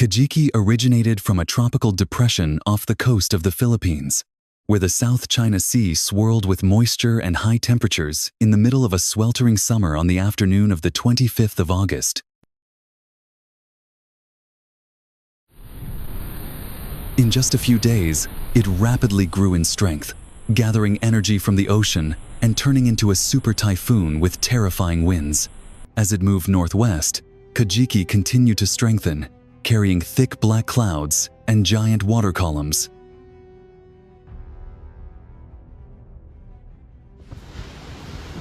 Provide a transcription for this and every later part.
Kajiki originated from a tropical depression off the coast of the Philippines, where the South China Sea swirled with moisture and high temperatures in the middle of a sweltering summer on the afternoon of the 25th of August. In just a few days, it rapidly grew in strength, gathering energy from the ocean and turning into a super typhoon with terrifying winds. As it moved northwest, Kajiki continued to strengthen, carrying thick black clouds and giant water columns.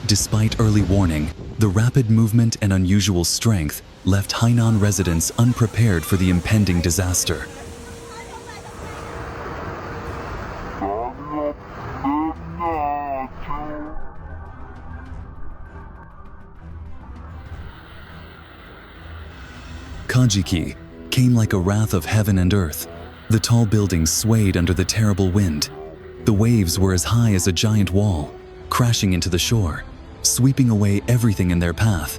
Despite early warning, the rapid movement and unusual strength left Hainan residents unprepared for the impending disaster. Kajiki came like a wrath of heaven and earth. The tall buildings swayed under the terrible wind. The waves were as high as a giant wall, crashing into the shore, sweeping away everything in their path.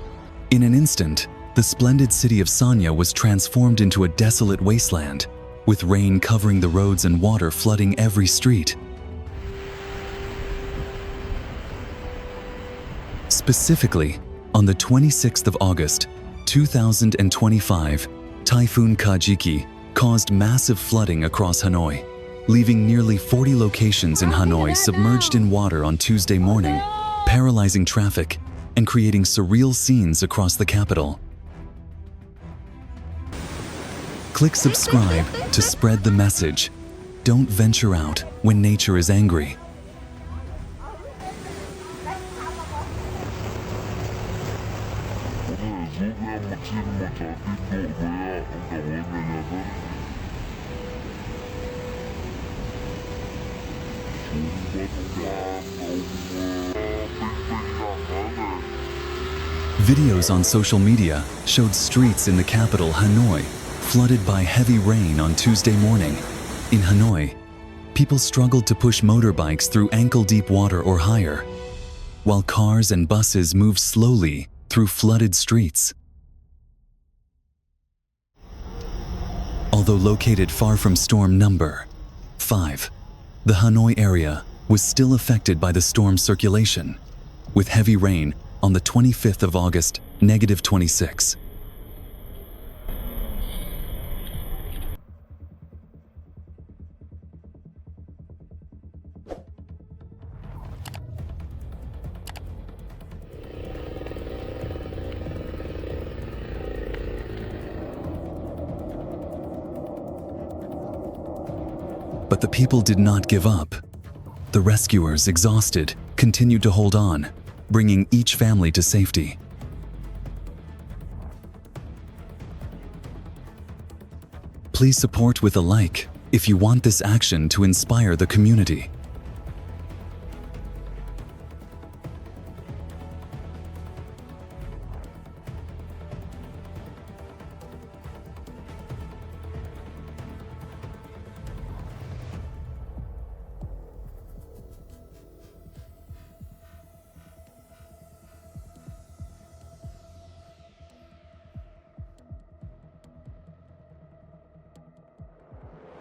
In an instant, the splendid city of Sanya was transformed into a desolate wasteland, with rain covering the roads and water flooding every street. Specifically, on the 26th of August, 2025, Typhoon Kajiki caused massive flooding across Hanoi, leaving nearly 40 locations in Hanoi submerged in water on Tuesday morning, paralyzing traffic and creating surreal scenes across the capital. Click subscribe to spread the message. Don't venture out when nature is angry. Videos on social media showed streets in the capital, Hanoi, flooded by heavy rain on Tuesday morning. In Hanoi, people struggled to push motorbikes through ankle-deep water or higher, while cars and buses moved slowly through flooded streets. Although located far from storm number 5, the Hanoi area was still affected by the storm circulation, with heavy rain on the 25th of August, -26. But the people did not give up. The rescuers, exhausted, continued to hold on, bringing each family to safety. Please support with a like if you want this action to inspire the community.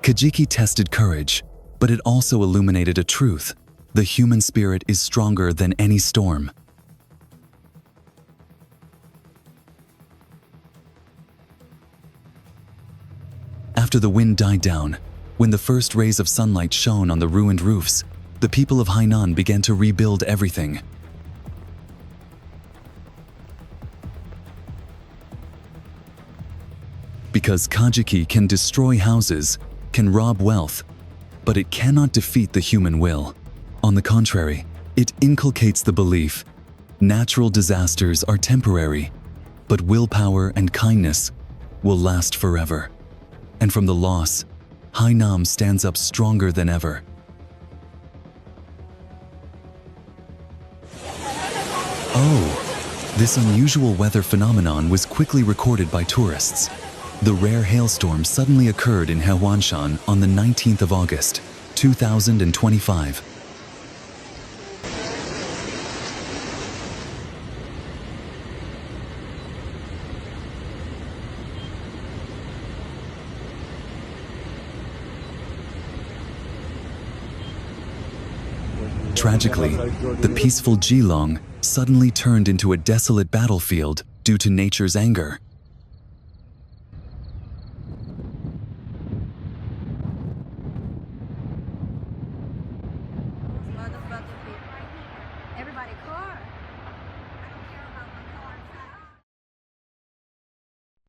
Kajiki tested courage, but it also illuminated a truth: the human spirit is stronger than any storm. After the wind died down, when the first rays of sunlight shone on the ruined roofs, the people of Hainan began to rebuild everything. Because Kajiki can destroy houses, can rob wealth, but it cannot defeat the human will. On the contrary, it inculcates the belief: natural disasters are temporary, but willpower and kindness will last forever. And from the loss, Hainan stands up stronger than ever. Oh, this unusual weather phenomenon was quickly recorded by tourists. The rare hailstorm suddenly occurred in Hewanshan on the 19th of August, 2025. Tragically, the peaceful Geelong suddenly turned into a desolate battlefield due to nature's anger.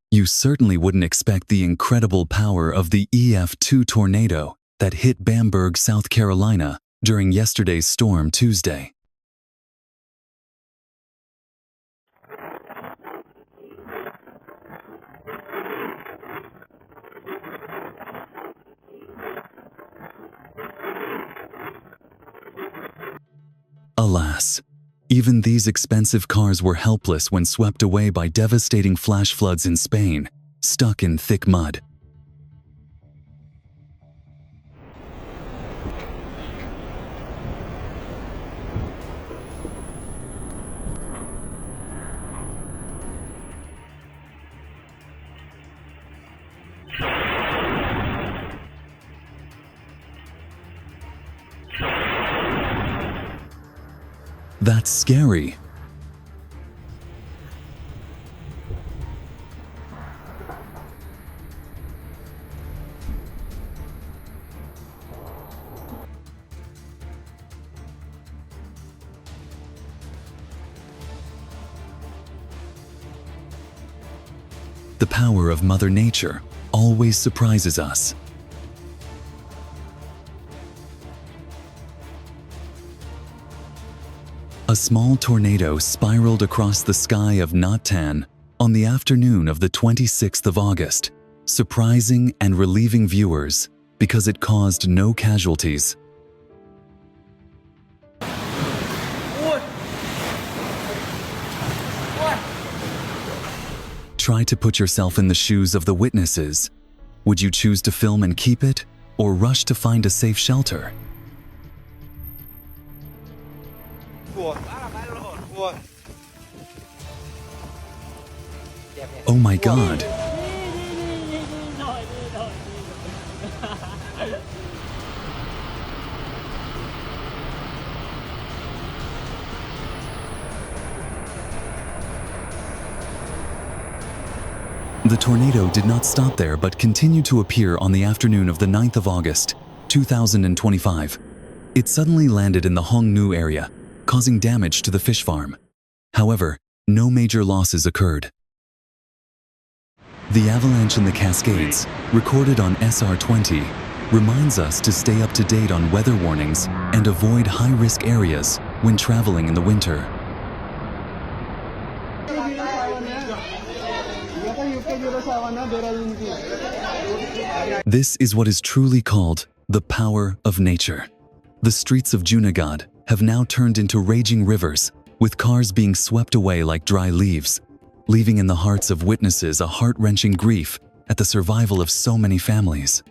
You certainly wouldn't expect the incredible power of the EF2 tornado that hit Bamberg, South Carolina during yesterday's storm Tuesday. Alas, even these expensive cars were helpless when swept away by devastating flash floods in Spain, stuck in thick mud. That's scary. The power of Mother Nature always surprises us. A small tornado spiraled across the sky of Natan on the afternoon of the 26th of August, surprising and relieving viewers because it caused no casualties. Try to put yourself in the shoes of the witnesses. Would you choose to film and keep it, or rush to find a safe shelter? Oh my God! The tornado did not stop there but continued to appear on the afternoon of the 9th of August, 2025. It suddenly landed in the Hongnu area, causing damage to the fish farm. However, no major losses occurred. The avalanche in the Cascades, recorded on SR20, reminds us to stay up to date on weather warnings and avoid high-risk areas when traveling in the winter. This is what is truly called the power of nature. The streets of Junagadh have now turned into raging rivers, with cars being swept away like dry leaves, leaving in the hearts of witnesses a heart-wrenching grief at the survival of so many families.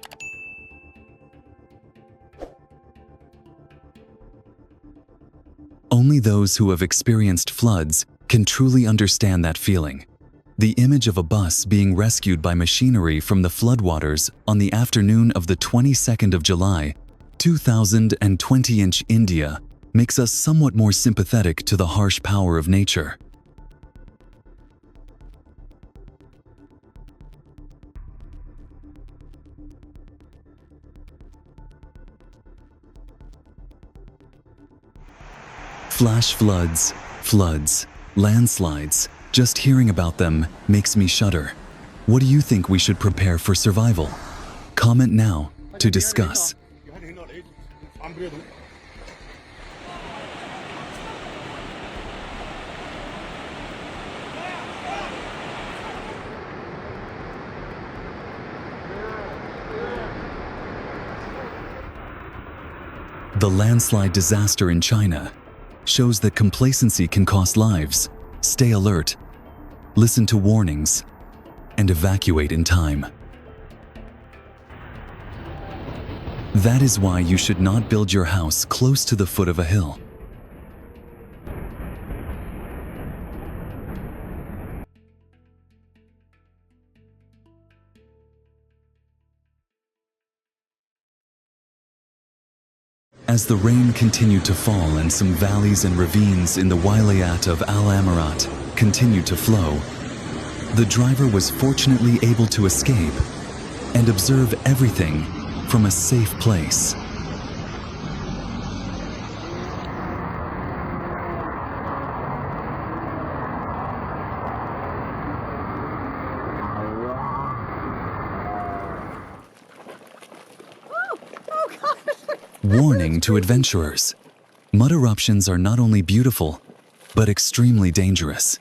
Only those who have experienced floods can truly understand that feeling. The image of a bus being rescued by machinery from the floodwaters on the afternoon of the 22nd of July, 2020 in India makes us somewhat more sympathetic to the harsh power of nature. Flash floods, landslides. Just hearing about them makes me shudder. What do you think we should prepare for survival? Comment now to discuss. The landslide disaster in China shows that complacency can cost lives. Stay alert, listen to warnings, and evacuate in time. That is why you should not build your house close to the foot of a hill. As the rain continued to fall and some valleys and ravines in the wilayat of Al Amarat continued to flow, the driver was fortunately able to escape and observe everything from a safe place. Warning to adventurers. Mud eruptions are not only beautiful, but extremely dangerous.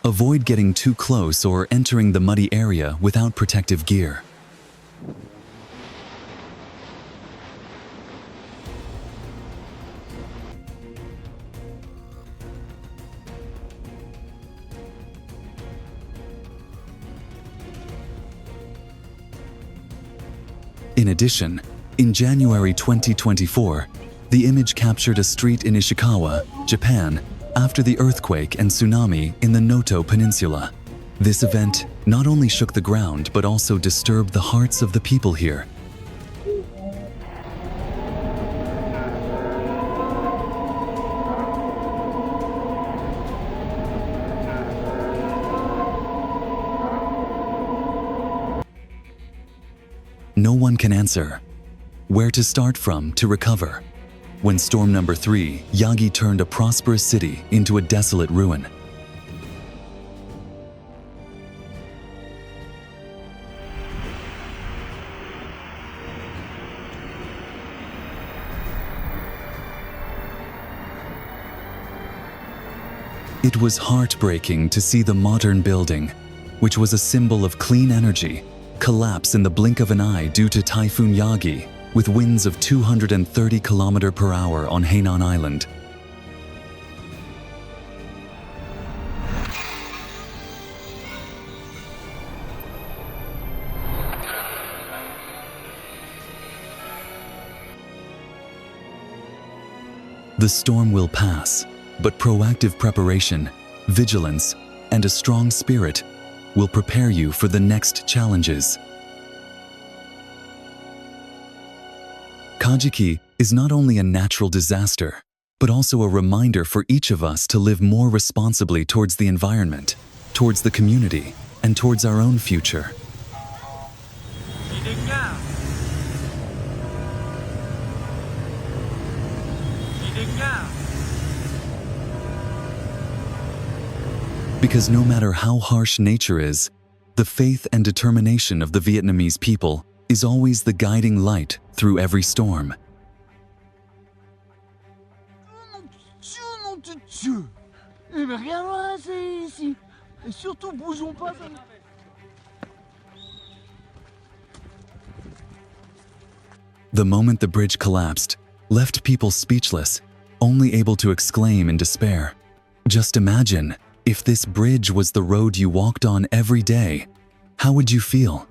Avoid getting too close or entering the muddy area without protective gear. In addition, in January 2024, the image captured a street in Ishikawa, Japan, after the earthquake and tsunami in the Noto Peninsula. This event not only shook the ground but also disturbed the hearts of the people here. No one can answer where to start from to recover, when storm number 3, Yagi, turned a prosperous city into a desolate ruin. It was heartbreaking to see the modern building, which was a symbol of clean energy, collapse in the blink of an eye due to Typhoon Yagi, with winds of 230 km/h on Hainan Island. The storm will pass, but proactive preparation, vigilance, and a strong spirit will prepare you for the next challenges. Kajiki is not only a natural disaster, but also a reminder for each of us to live more responsibly towards the environment, towards the community, and towards our own future. Because no matter how harsh nature is, the faith and determination of the Vietnamese people is always the guiding light through every storm. The moment the bridge collapsed left people speechless, only able to exclaim in despair. Just imagine, if this bridge was the road you walked on every day, how would you feel?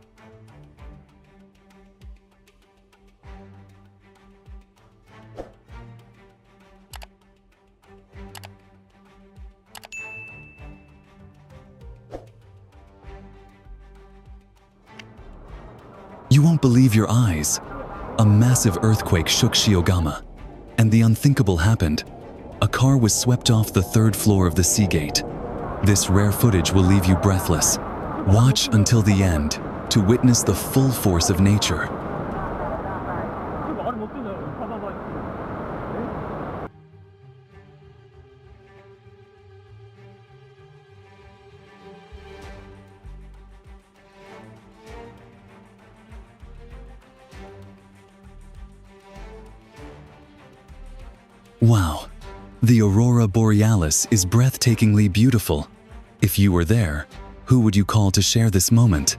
You won't believe your eyes. A massive earthquake shook Shiogama, and the unthinkable happened. A car was swept off the 3rd floor of the Seagate. This rare footage will leave you breathless. Watch until the end to witness the full force of nature. Wow, the Aurora Borealis is breathtakingly beautiful. If you were there, who would you call to share this moment?